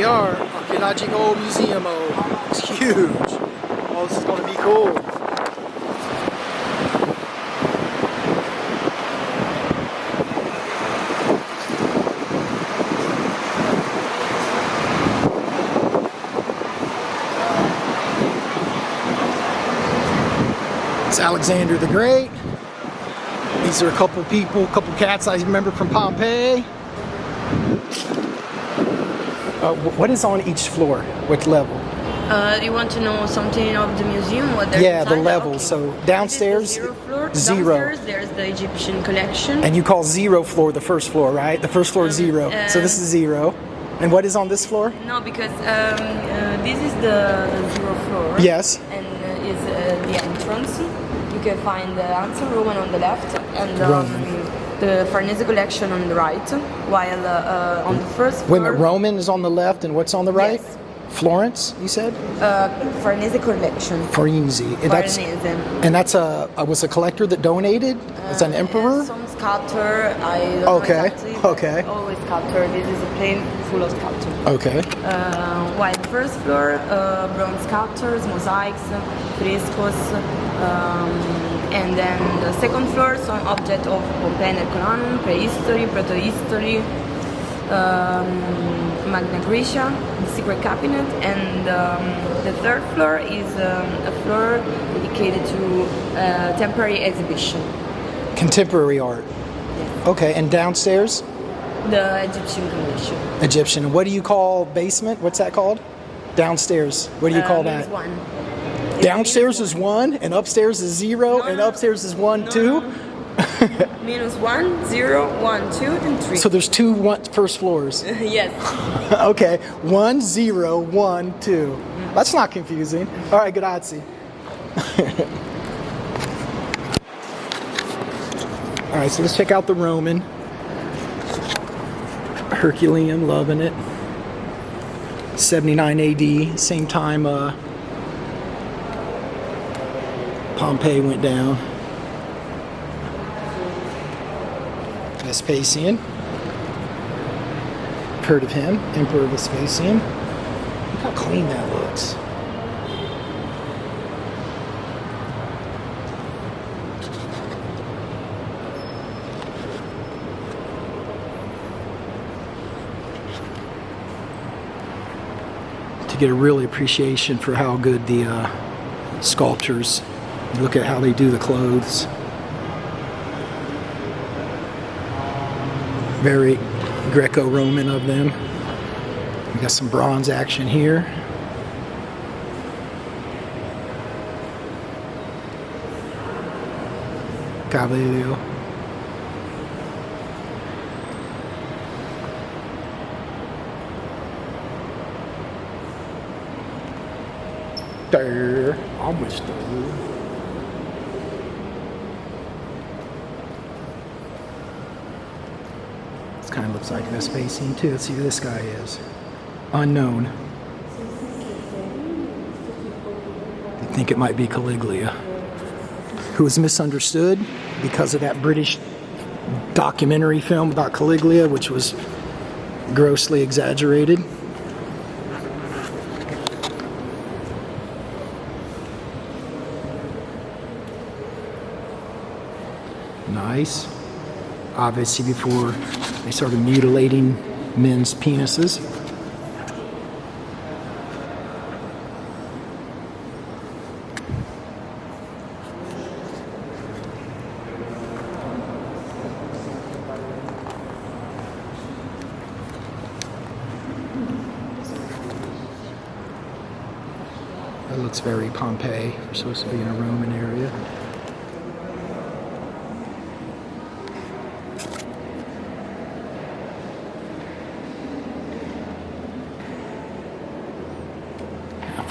are, Archaeological Museum. It's huge. Oh, this is going to be cool. It's Alexander the Great. These are a couple people, a couple cats I remember from Pompeii. What is on each floor? What level? You want to know something of the museum? What there's Yeah, the inside? levels. Okay. So downstairs, Zero floor. zero. Downstairs, there's the Egyptian collection. And you call zero floor the first floor, right? The first floor is zero. So this is zero. And what is on this floor? No, because this is the zero floor. Yes. And is the entrance. You can find the answer Roman on the left and the Farnese collection on the right, while on the first floor... Wait a minute, Roman is on the left and what's on the right? Yes. Florence, you said? Farnese collection. Farnese. And that's was a collector that donated? It's an emperor? Some sculptor, I don't know exactly, okay. Always sculptor. This is a plane full of sculpture. Okay. While the first floor, bronze sculptures, mosaics, frescoes, and then the second floor, some object of Pompeian Economic, prehistory, protohistory, Magna Graecia, the secret cabinet, and the third floor is a floor dedicated to temporary exhibition. Contemporary art. Yes. Okay, and downstairs? The Egyptian collection. Egyptian. And what do you call basement? What's that called? Downstairs. What do you call that? One. Downstairs is 1, and upstairs is 0, and upstairs is 1, 2? Minus 1, 0, 1, 2, then 3. So there's two first floors. Yes. Okay, 1, 0, 1, 2. That's not confusing. All right, grazie. All right, so let's check out the Roman. Herculean, loving it. 79 AD, same time Pompeii went down. Vespasian. Heard of him, Emperor Vespasian. Look how clean that looks. To get a real appreciation for how good the sculptures. Look at how they do the clothes. Very Greco-Roman of them. We got some bronze action here. Cavallio. There, almost there. Kind of looks like Vespasian too. Let's see who this guy is. Unknown. I think it might be Caligula, who was misunderstood because of that British documentary film about Caligula, which was grossly exaggerated. Nice. Obviously before they started mutilating men's penises. That looks very Pompeii. We're supposed to be in a Roman area.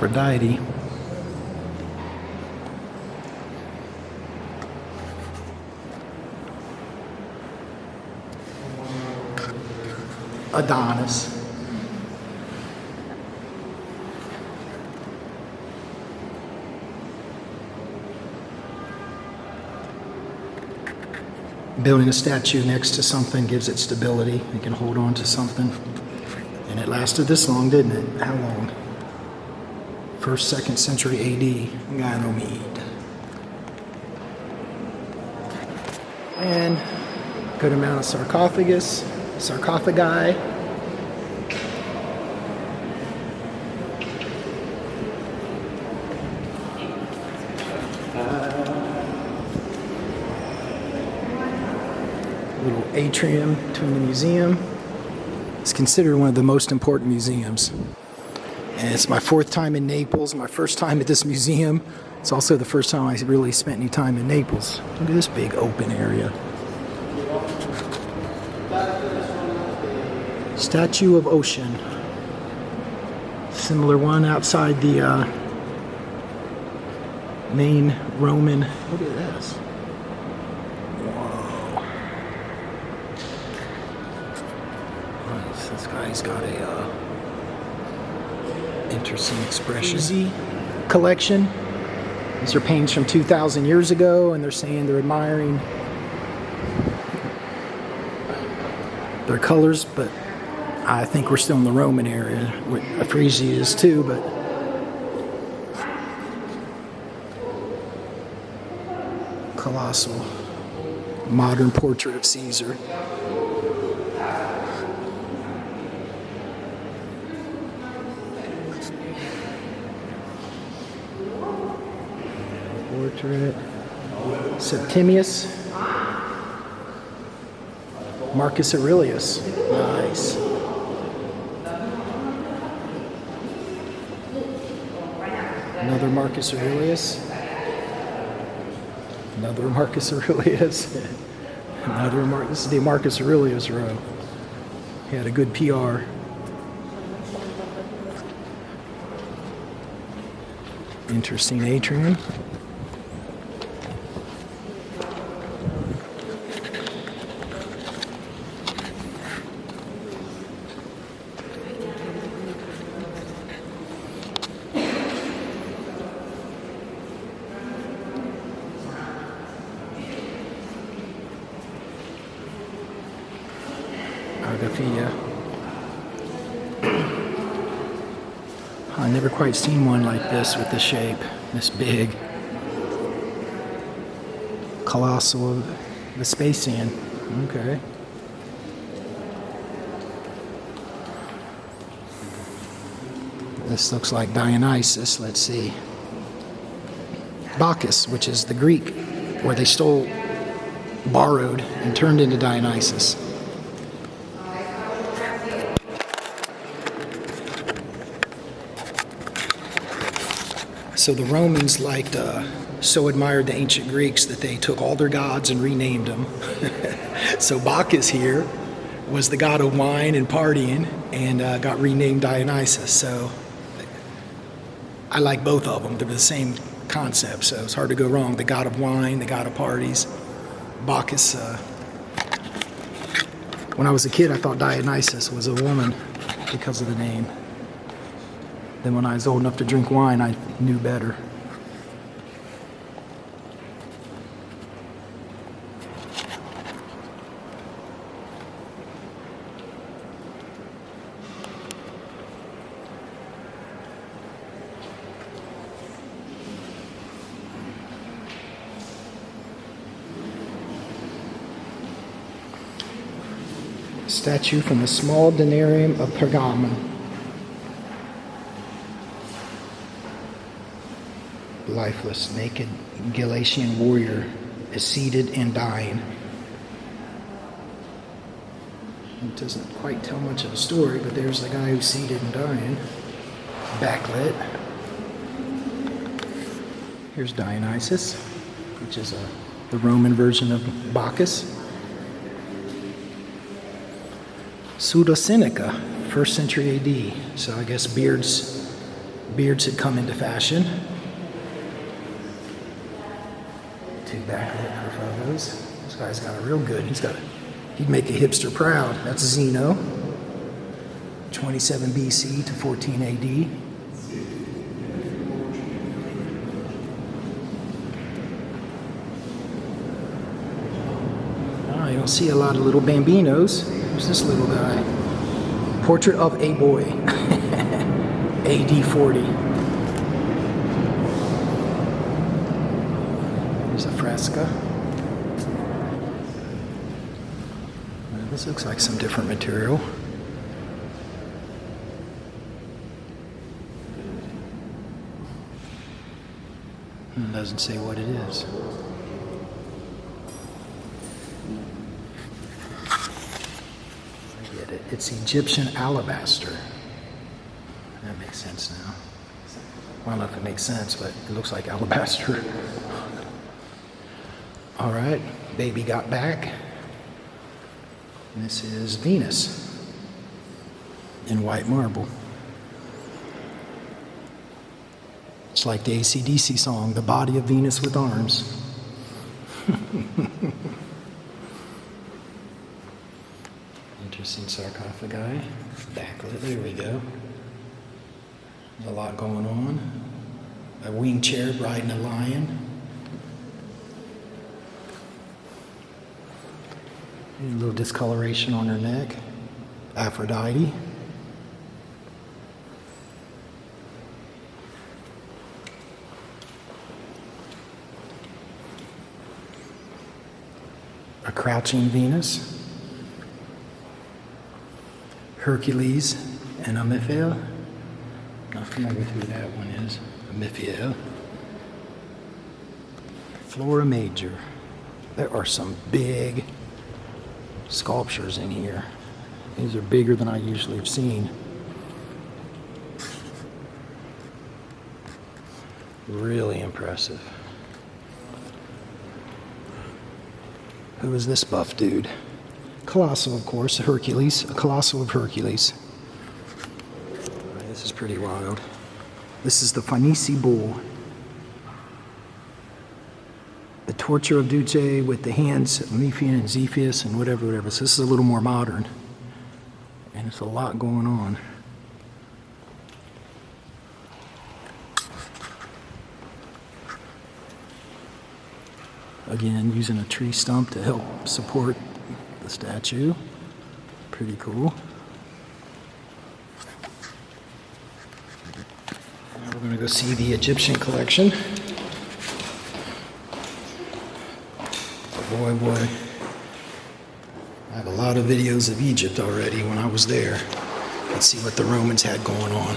Aphrodite. Adonis. Building a statue next to something gives it stability. You can hold on to something and And it lasted this long, didn't it? How long? 1st, 2nd century AD. Ganymede. And good amount of sarcophagi. Little atrium between the museum. It's considered one of the most important museums. And it's my 4th time in Naples, my 1st time at this museum. It's also the 1st time I really spent any time in Naples. Look at this big open area. Statue of Ocean. Similar one outside the main Roman. Look at this. Whoa. Nice. This guy's got a interesting expression. Collection. These are paintings from 2,000 years ago, and they're saying they're admiring their colors, but I think we're still in the Roman area, where Ephresi is too, but colossal modern portrait of Caesar. Portrait. Septimius. Marcus Aurelius. Nice. Another Marcus Aurelius. Another Marcus Aurelius. This is the Marcus Aurelius row. He had a good PR. Interesting atrium. I've never quite seen one like this with this shape, this big. Colossal Vespasian. Okay. This looks like Dionysus. Let's see. Bacchus, which is the Greek, where they borrowed, and turned into Dionysus. So the Romans so admired the ancient Greeks that they took all their gods and renamed them. So Bacchus here was the god of wine and partying, and got renamed Dionysus. So I like both of them. They're the same concept, so it's hard to go wrong. The god of wine, the god of parties. Bacchus. When I was a kid, I thought Dionysus was a woman because of the name. Then when I was old enough to drink wine, I knew better. Statue from the small denarium of Pergamon. Lifeless, naked Galatian warrior is seated and dying. It doesn't quite tell much of a story, but there's the guy who's seated and dying. Backlit. Here's Dionysus, which is the Roman version of Bacchus. Pseudo-Seneca, 1st century AD. So I guess beards had come into fashion. Two backlit for photos. This guy's got a real good. He'd make a hipster proud. That's Zeno, 27 BC to 14 AD. Oh, you don't see a lot of little bambinos. Who's this little guy? Portrait of a Boy, AD 40. There's a fresco. This looks like some different material. It doesn't say what it is. I get it. It's Egyptian alabaster. That makes sense now. I don't know if it makes sense, but it looks like alabaster. All right, baby got back. This is Venus in white marble. It's like the AC/DC song, The Body of Venus with Arms. Interesting sarcophagi. Backlit, there we go. There's a lot going on. A winged cherub riding a lion. A little discoloration on her neck. Aphrodite. A crouching Venus. Hercules and Amiphael. Not familiar with who that one is. Amiphael. Flora Major. There are some big sculptures in here. These are bigger than I usually have seen. Really impressive. Who is this buff dude? Colossal, of course, Hercules. A colossal of Hercules. This is pretty wild. This is the Phoenici bull. The torture of Duce with the hands of Mephian and Zephyus and whatever. So this is a little more modern. And there's a lot going on. Again, using a tree stump to help support the statue. Pretty cool. Now we're going to go see the Egyptian collection. Boy. I have a lot of videos of Egypt already when I was there. Let's see what the Romans had going on.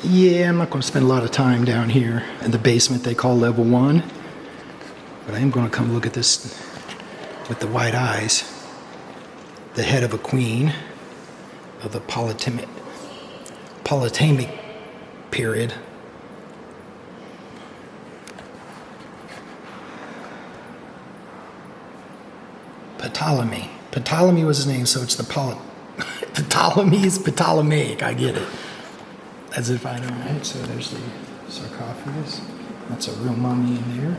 Yeah, I'm not going to spend a lot of time down here in the basement they call level 1. But I am going to come look at this with the white eyes. The head of a queen of the Ptolemaic period. Ptolemy was his name, so it's the Ptolemy is Ptolemaic, I get it. As if I know, right? So there's the sarcophagus. That's a real mummy in there.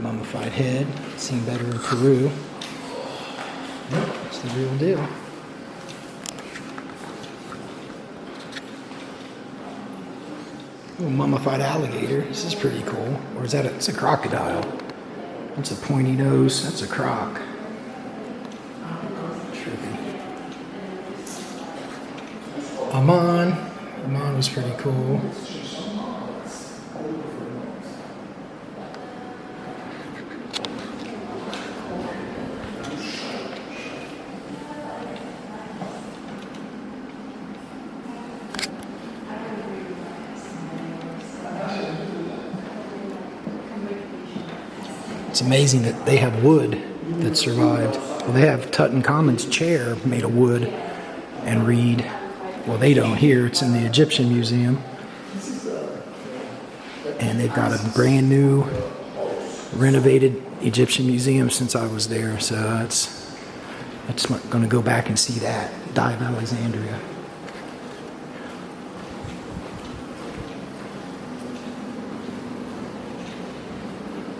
Mummified head, seen better in Peru. It's the real deal. Little mummified alligator. This is pretty cool. Or is that it's a crocodile? That's a pointy nose. That's a croc. Trippy. Aman was pretty cool. It's amazing that they have wood that survived. Well, they have Tutankhamun's chair made of wood and reed. Well, they don't here. It's in the Egyptian Museum. And they've got a brand new, renovated Egyptian museum since I was there. So it's That's going to go back and see that. Dive Alexandria.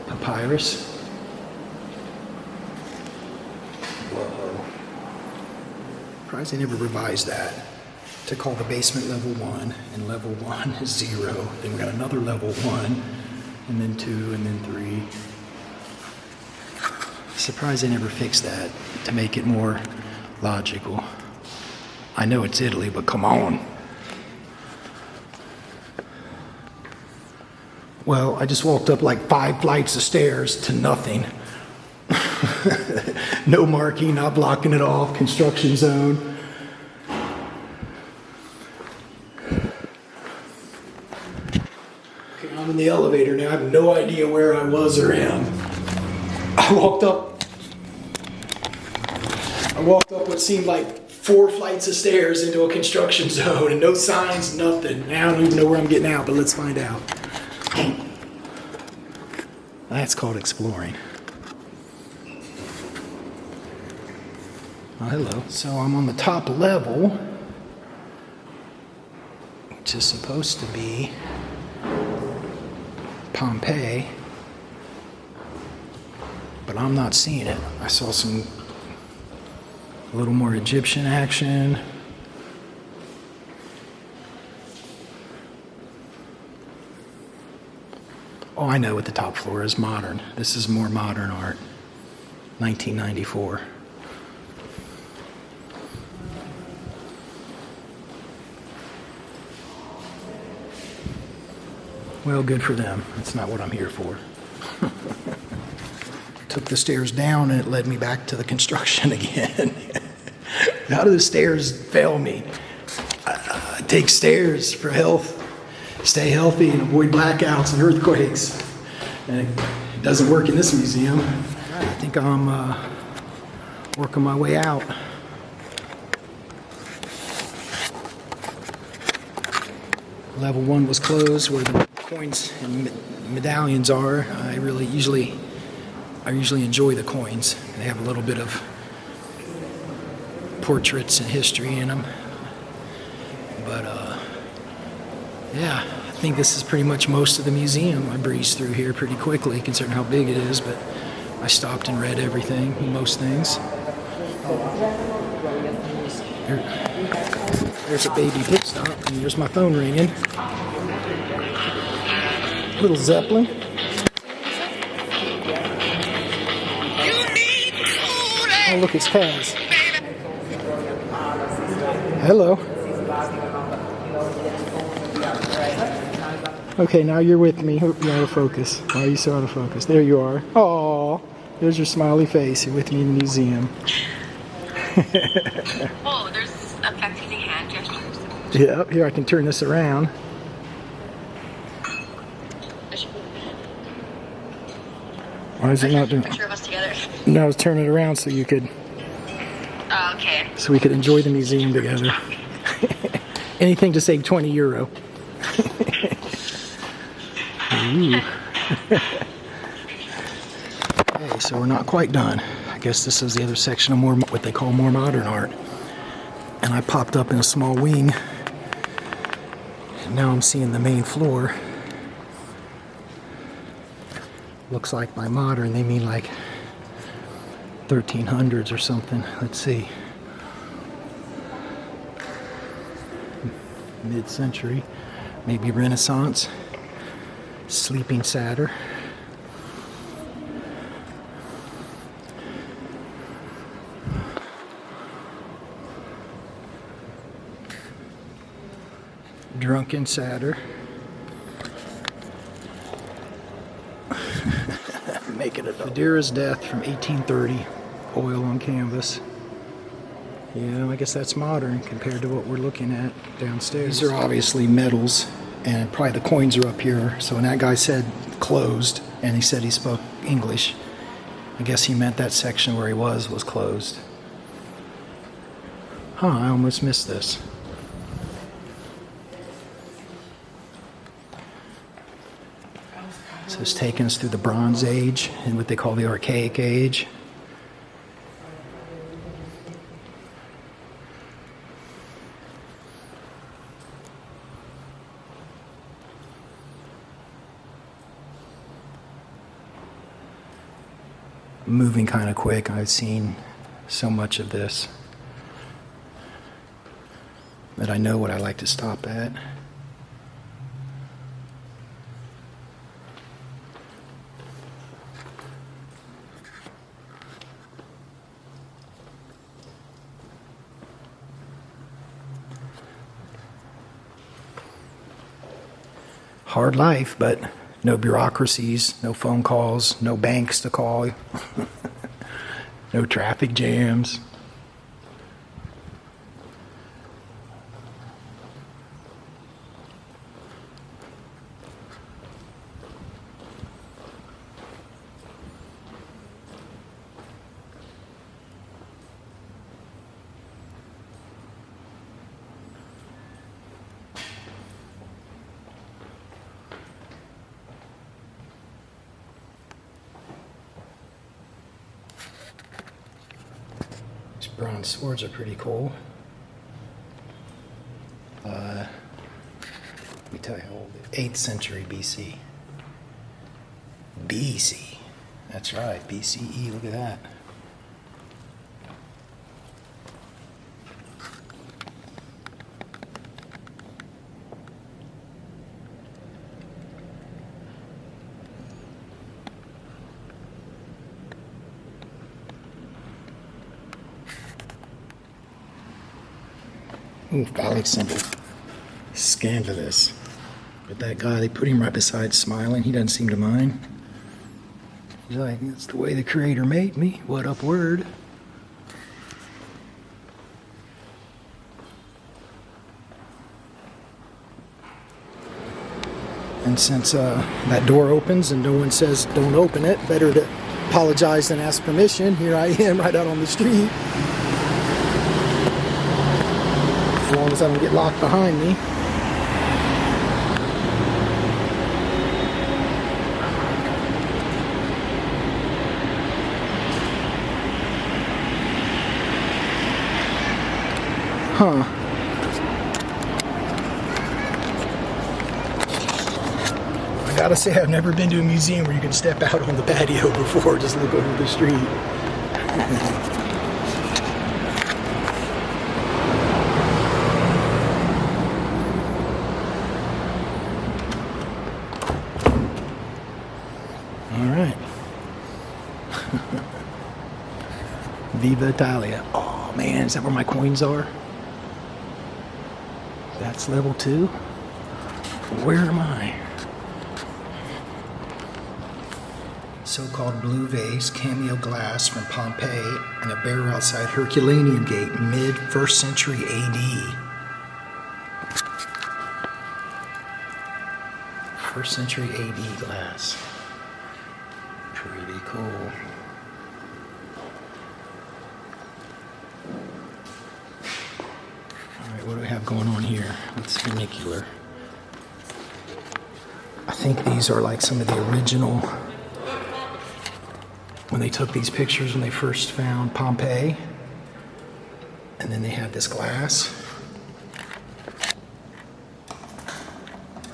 Papyrus. Whoa. Surprised they never revised that to call the basement level 1, and level 1 is 0. Then we got another level 1, and then 2, and then 3. Surprised they never fixed that to make it more logical. I know it's Italy, but come on. Well, I just walked up like 5 flights of stairs to nothing. No marking, not blocking it off, construction zone. Okay, I'm in the elevator now. I have no idea where I was or am. I walked up what seemed like 4 flights of stairs into a construction zone and no signs, nothing. Now I don't even know where I'm getting out, but let's find out. That's called exploring. Oh, hello. So I'm on the top level, which is supposed to be Pompeii, but I'm not seeing it. I saw a little more Egyptian action. Oh, I know what the top floor is. Modern. This is more modern art. 1994. Well, good for them. That's not what I'm here for. Took the stairs down and it led me back to the construction again. How do the stairs fail me? I take stairs for health. Stay healthy and avoid blackouts and earthquakes. And it doesn't work in this museum. I think I'm working my way out. Level 1 was closed where the coins and medallions are. I usually enjoy the coins. They have a little bit of portraits and history in them. But yeah, I think this is pretty much most of the museum. I breezed through here pretty quickly considering how big it is, but I stopped and read everything, most things. There's a baby pit stop, and there's my phone ringing. Little Zeppelin. Oh, look, it's Kaz. Hello. Okay, now you're with me. Hope you're out of focus. Why are you so out of focus? There you are. Oh, there's your smiley face. You're with me in the museum. Whoa, there's effect using hand gestures. Yeah, here I can turn this around. Why is it not doing? Picture of us together. No, I was turning it around so you could. Oh, okay. So we could enjoy the museum together. Anything to save €20. Ooh. Okay, so we're not quite done. I guess this is the other section of more what they call more modern art. And I popped up in a small wing. And now I'm seeing the main floor. Looks like by modern they mean like 1300s or something. Let's see. Mid-century, maybe Renaissance. Sleeping Satyr. Drunken Satyr. Make it a Madeira's Death from 1830. Oil on canvas. Yeah, I guess that's modern compared to what we're looking at downstairs. These are obviously medals, and probably the coins are up here. So when that guy said closed, and he said he spoke English, I guess he meant that section where he was closed. Huh, I almost missed this. So it's taking us through the Bronze Age and what they call the Archaic Age. moving kind of quick. I've seen so much of this that I know what I like to stop at. Hard life, but no bureaucracies, no phone calls, no banks to call, no traffic jams. These bronze swords are pretty cool. Let me tell you how old it is. 8th century BC. BC. That's right, BCE. Look at that. Ooh, phallic symbol. Scandalous. But that guy, they put him right beside smiling. He doesn't seem to mind. He's like, it's the way the Creator made me. What up, word? And since that door opens and no one says don't open it, better to apologize than ask permission. Here I am right out on the street. As long as I don't get locked behind me. Huh. I gotta say, I've never been to a museum where you can step out on the patio before, just look over the street. All right. Viva Italia. Oh man, is that where my coins are? That's level 2. Where am I? So-called blue vase, cameo glass from Pompeii, and a bear outside Herculaneum Gate, mid-1st century AD. 1st century AD glass. Pretty cool. Alright, what do we have going on here? It's funicular. I think these are like some of the original, when they took these pictures when they first found Pompeii. And then they had this glass.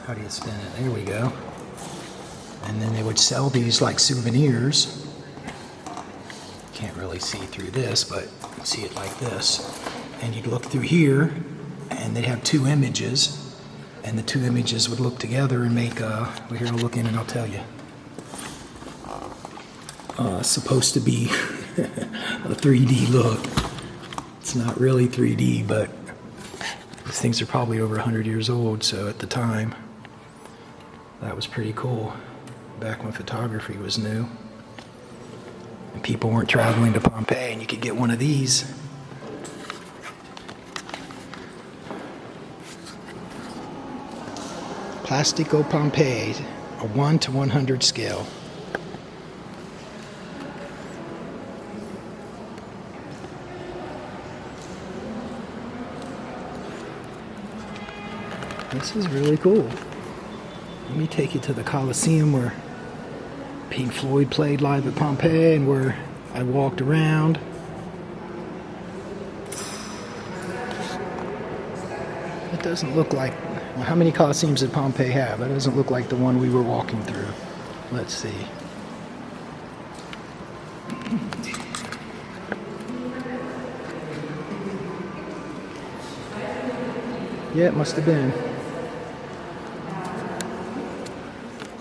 How do you spin it? There we go. And then they would sell these like souvenirs. Can't really see through this, but you can see it like this. And you'd look through here, and they'd have 2 images, and the 2 images would look together and make well, here, I'll look in and I'll tell you. Supposed to be a 3D look. It's not really 3D, but these things are probably over 100 years old, so at the time, that was pretty cool. Back when photography was new. And people weren't traveling to Pompeii, and you could get one of these. Plastico Pompeii, a 1 to 100 scale. This is really cool. Let me take you to the Colosseum where Pink Floyd played live at Pompeii and where I walked around. It doesn't look like, well, how many Colosseums did Pompeii have? That doesn't look like the one we were walking through. Let's see. Yeah, it must have been.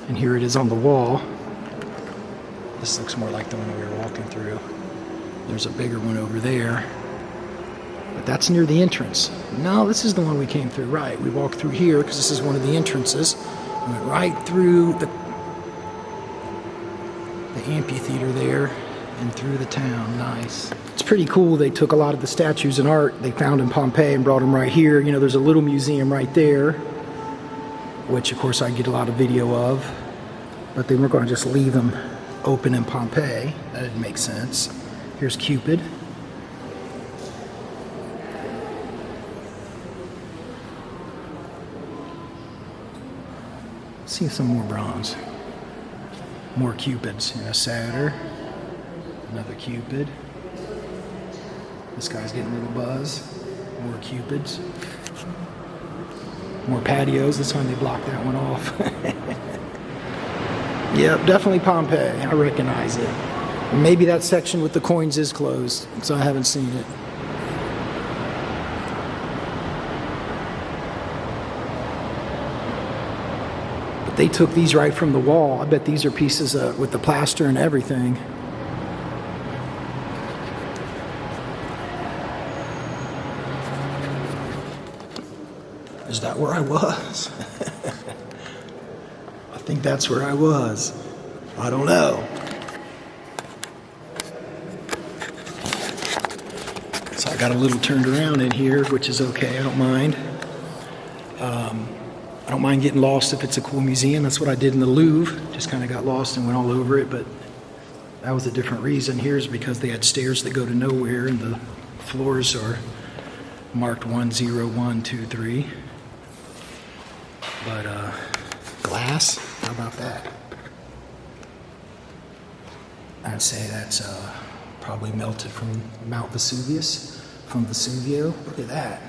And here it is on the wall. This looks more like the one we were walking through. There's a bigger one over there. But that's near the entrance. No, this is the one we came through. Right, we walked through here because this is one of the entrances. We went right through the amphitheater there and through the town. Nice. It's pretty cool. They took a lot of the statues and art they found in Pompeii and brought them right here. You know, there's a little museum right there, which of course I get a lot of video of. But they weren't going to just leave them open in Pompeii. That didn't make sense. Here's Cupid. See some more bronze. More Cupids. And a satyr. Another Cupid. This guy's getting a little buzz. More Cupids. More patios. This time they blocked that one off. Yep, definitely Pompeii. I recognize it. Maybe that section with the coins is closed, so I haven't seen it. But they took these right from the wall. I bet these are pieces with the plaster and everything. Is that where I was? I think that's where I was. I don't know. So I got a little turned around in here, which is okay. I don't mind. I don't mind getting lost if it's a cool museum. That's what I did in the Louvre. Just kind of got lost and went all over it, but that was a different reason. Here's because they had stairs that go to nowhere, and the floors are marked 1, 0, 1, 2, 3. But glass, how about that? I'd say that's probably melted from Mount Vesuvius, from Vesuvio. Look at that.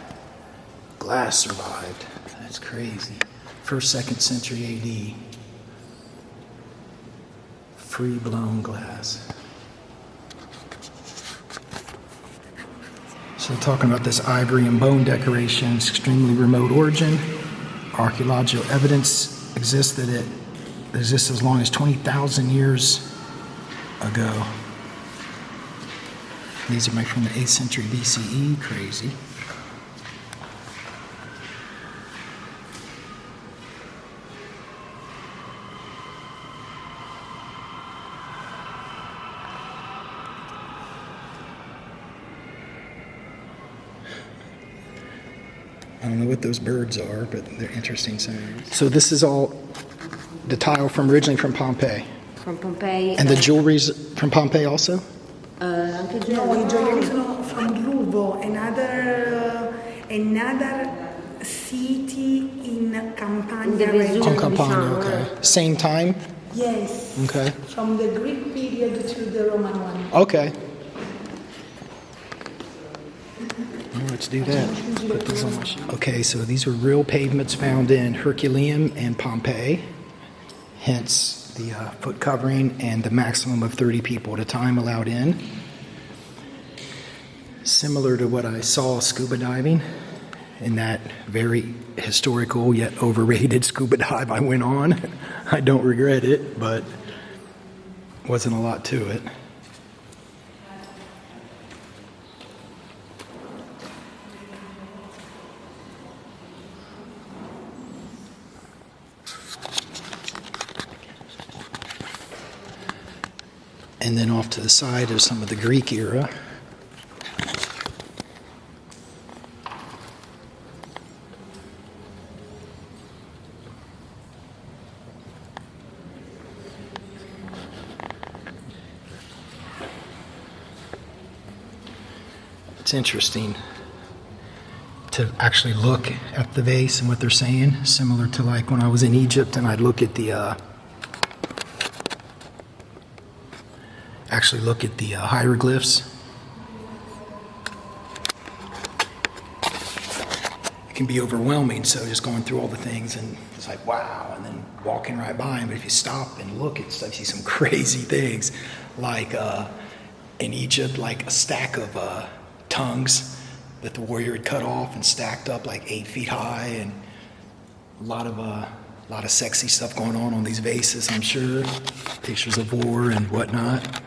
Glass survived. That's crazy. 1st, 2nd century AD. Free blown glass. So talking about this ivory and bone decoration, extremely remote origin. Archaeological evidence exists that it exists as long as 20,000 years ago. These are made from the 8th century BCE. Crazy. I don't know what those birds are, but they're interesting sounds. So this is all the tile originally from Pompeii. From Pompeii. And the jewelry's from Pompeii also? Anche No, I gioielli sono from Luvo, another city in Campania In the region. On Campania, okay. Same time? Yes. Okay. From the Greek period to the Roman one. Okay. Well, let's do that. Put these on my sheet. Okay, so these were real pavements found in Herculaneum and Pompeii. Hence the foot covering and the maximum of 30 people at a time allowed in. Similar to what I saw scuba diving in that very historical yet overrated scuba dive I went on. I don't regret it, but wasn't a lot to it. And then off to the side is some of the Greek era. It's interesting to actually look at the vase and what they're saying, similar to like when I was in Egypt and I'd look at the hieroglyphs. It can be overwhelming, so just going through all the things and it's like, wow, and then walking right by them. But if you stop and look, it's like you see some crazy things, like in Egypt, like a stack of tongues that the warrior had cut off and stacked up like 8 feet high, and a lot of sexy stuff going on these vases, I'm sure. Pictures of war and whatnot.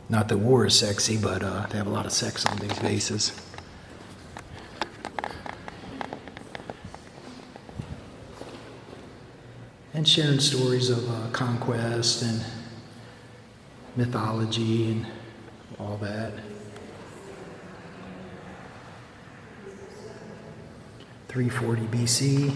Not that war is sexy, but they have a lot of sex on these vases. And sharing stories of conquest and mythology and all that. 340 BC.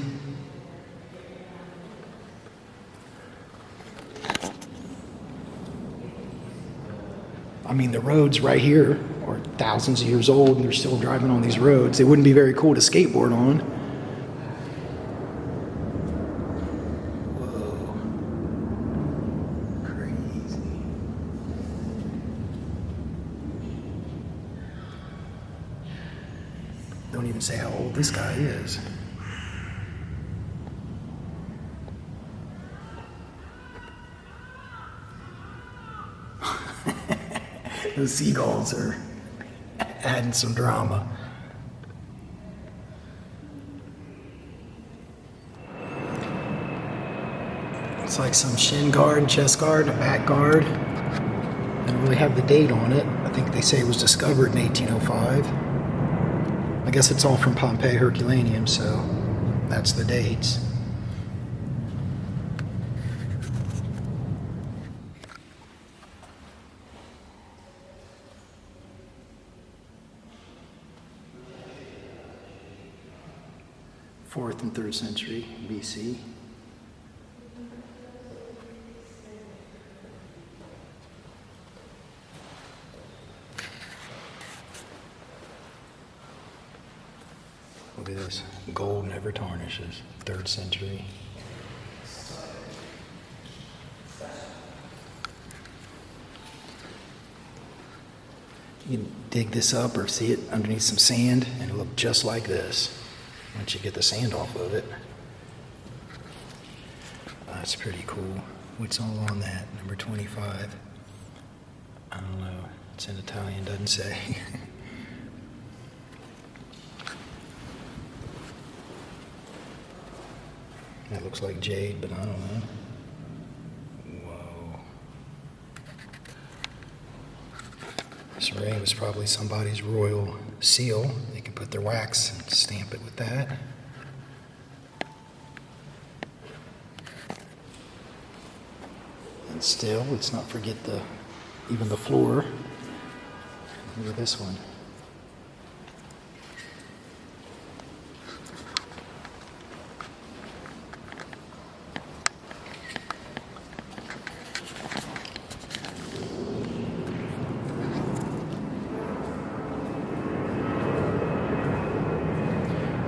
I mean, the roads right here are thousands of years old, and they're still driving on these roads. They wouldn't be very cool to skateboard on. Whoa. Crazy. Don't even say how old this guy is. The seagulls are adding some drama. It's like some shin guard and chest guard and a back guard. They don't really have the date on it. I think they say it was discovered in 1805. I guess it's all from Pompeii Herculaneum, so that's the dates. Fourth and 3rd century BC. Look at this. Gold never tarnishes. 3rd century. You can dig this up or see it underneath some sand and it'll look just like this once you get the sand off of it. That's pretty cool. What's all on that? Number 25. I don't know. It's in Italian, doesn't say. That looks like jade, but I don't know. Whoa. This ring was probably somebody's royal seal. They can put their wax and stamp it with that. And still, let's not forget even the floor. Look at this one.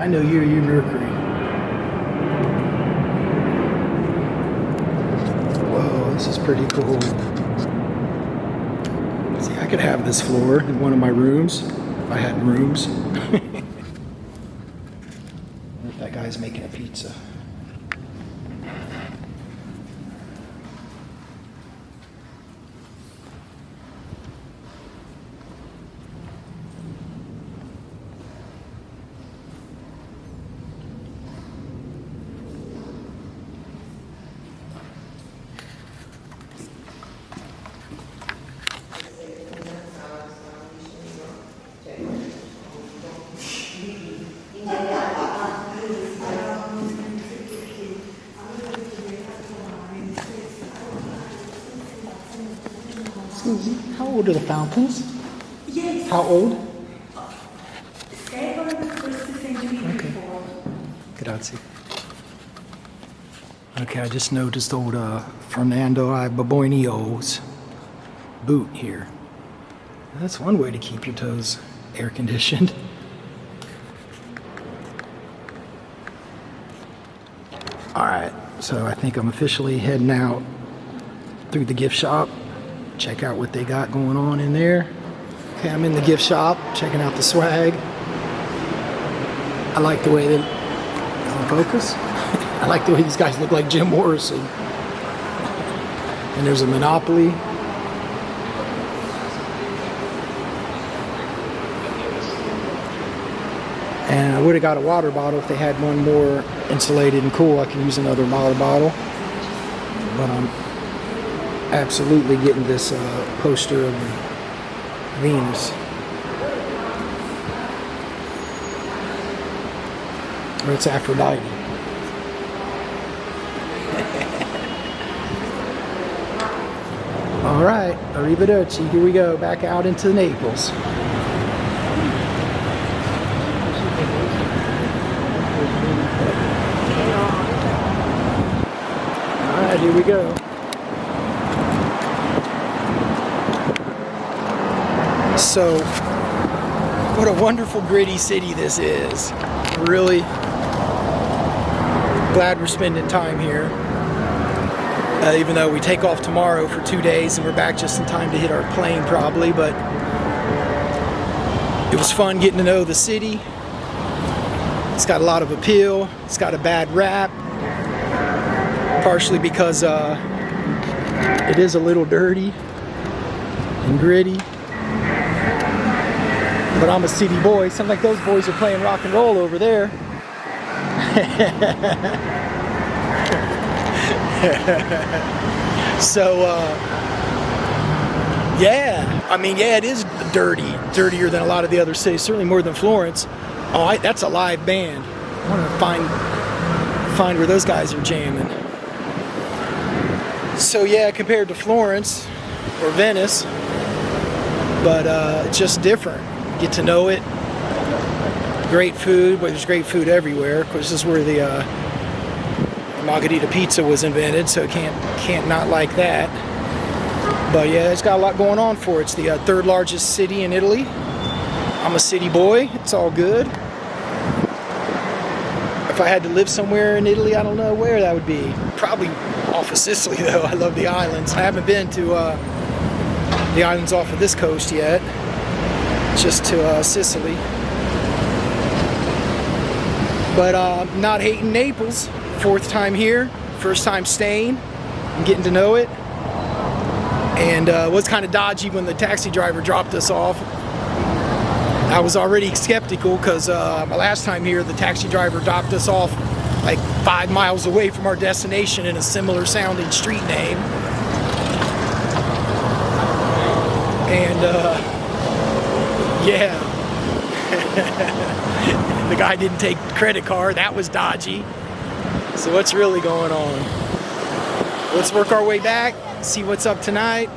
I know you're Mercury. Whoa, this is pretty cool. See, I could have this floor in one of my rooms if I had rooms. If that guy's making a pizza. How old are the fountains? Yes. How old? Second, first century before. Grazie. Okay, I just noticed old Fernando I Babonio's boot here. That's one way to keep your toes air conditioned. All right, so I think I'm officially heading out through the gift shop. Check out what they got going on in there. Okay, I'm in the gift shop, checking out the swag. I like the way that, focus? I like the way these guys look like Jim Morrison. And there's a Monopoly. And I would have got a water bottle if they had one more insulated and cool. I could use another water bottle. But I'm absolutely getting this poster of Venus. Or it's Aphrodite. All right, arrivederci. Here we go, back out into Naples. All right, here we go. So, what a wonderful, gritty city this is. Really glad we're spending time here. Even though we take off tomorrow for 2 days and we're back just in time to hit our plane probably, but it was fun getting to know the city. It's got a lot of appeal. It's got a bad rap, partially because it is a little dirty and gritty. But I'm a city boy. Sounds like those boys are playing rock and roll over there. So, yeah. I mean, yeah, it is dirty. Dirtier than a lot of the other cities. Certainly more than Florence. Oh, that's a live band. I want to find where those guys are jamming. So, yeah, compared to Florence or Venice. But it's just different. Get to know it. Great food, but there's great food everywhere. Of course, this is where the Margherita pizza was invented, so can't not like that. But yeah, it's got a lot going on for it. It's the third largest city in Italy. I'm a city boy. It's all good. If I had to live somewhere in Italy, I don't know where that would be. Probably off of Sicily, though. I love the islands. I haven't been to the islands off of this coast yet. Just to Sicily. But not hating Naples. 4th time here, 1st time staying, and getting to know it. And was kind of dodgy when the taxi driver dropped us off. I was already skeptical because my last time here, the taxi driver dropped us off like 5 miles away from our destination in a similar sounding street name. And yeah. The guy didn't take the credit card. That was dodgy. So what's really going on? Let's work our way back, see what's up tonight.